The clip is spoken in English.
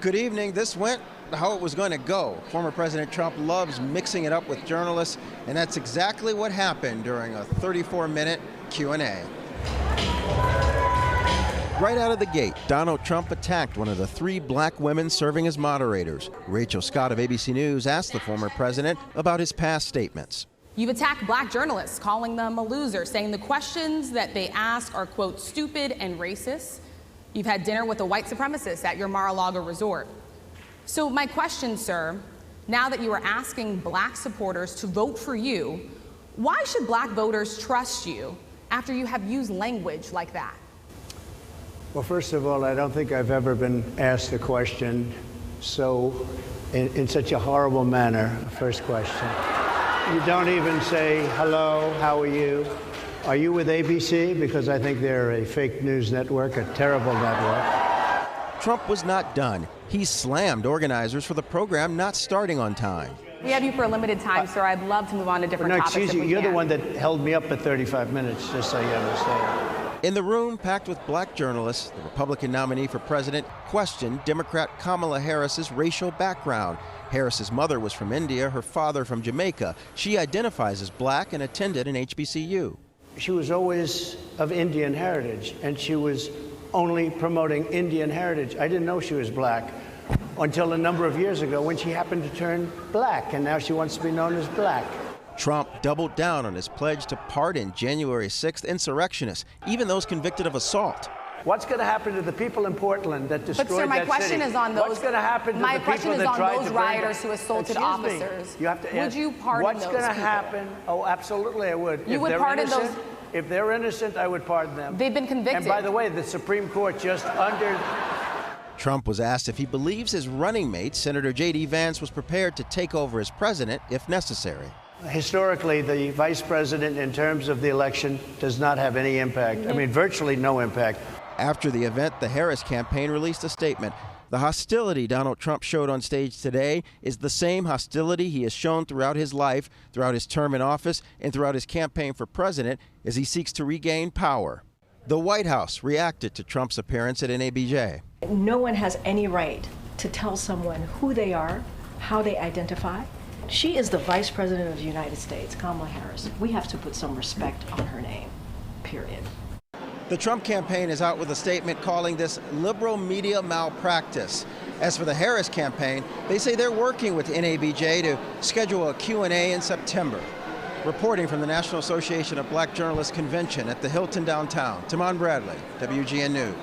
Good evening. This went how it was going to go. Former President Trump loves mixing it up with journalists, and that's exactly what happened during a 34-minute Q&A. Right out of the gate, Donald Trump attacked one of the three black women serving as moderators. Rachel Scott of ABC News asked the former president about his past statements. You've attacked black journalists, calling them a loser, saying the questions that they ask are, quote, stupid and racist. You've had dinner with a white supremacist at your Mar-a-Lago resort. So my question, sir, now that you are asking black supporters to vote for you, why should black voters trust you after you have used language like that? Well, first of all, I don't think I've ever been asked a question so in such a horrible manner. First question. You don't even say, hello, how are you? Are you with ABC? Because I think they're a fake news network, a terrible network. Trump was not done. He slammed organizers for the program not starting on time. We have you for a limited time, sir. I'd love to move on to different topics. Excuse you, you're the one that held me up at 35 minutes, just so you understand. In the room packed with black journalists, the Republican nominee for president questioned Democrat Kamala Harris's racial background. Harris's mother was from India, her father from Jamaica. She identifies as black and attended an HBCU. She was always of Indian heritage, and she was only promoting Indian heritage. I didn't know she was black until a number of years ago when she happened to turn black, and now she wants to be known as black. Trump doubled down on his pledge to pardon January 6th insurrectionists, even those convicted of assault. What's going to happen to the people in Portland that destroyed that city? But sir, my question is on those. What's going to happen to the people that tried to bring rioters who assaulted officers? You have to would you pardon what's those going to people? happen? Oh, absolutely, I would. You would pardon those? If they're innocent, I would pardon them. They've been convicted. And by the way, the Supreme Court just Trump was asked if he believes his running mate, Senator J.D. Vance, was prepared to take over as president if necessary. Historically, the vice president, in terms of the election, does not have any impact. I mean, virtually no impact. After the event, the Harris campaign released a statement. The hostility Donald Trump showed on stage today is the same hostility he has shown throughout his life, throughout his term in office, and throughout his campaign for president as he seeks to regain power. The White House reacted to Trump's appearance at NABJ. No one has any right to tell someone who they are, how they identify. She is the Vice President of the United States, Kamala Harris. We have to put some respect on her name, period. The Trump campaign is out with a statement calling this liberal media malpractice. As for the Harris campaign, they say they're working with NABJ to schedule a Q&A in September. Reporting from the National Association of Black Journalists Convention at the Hilton downtown, Timon Bradley, WGN News.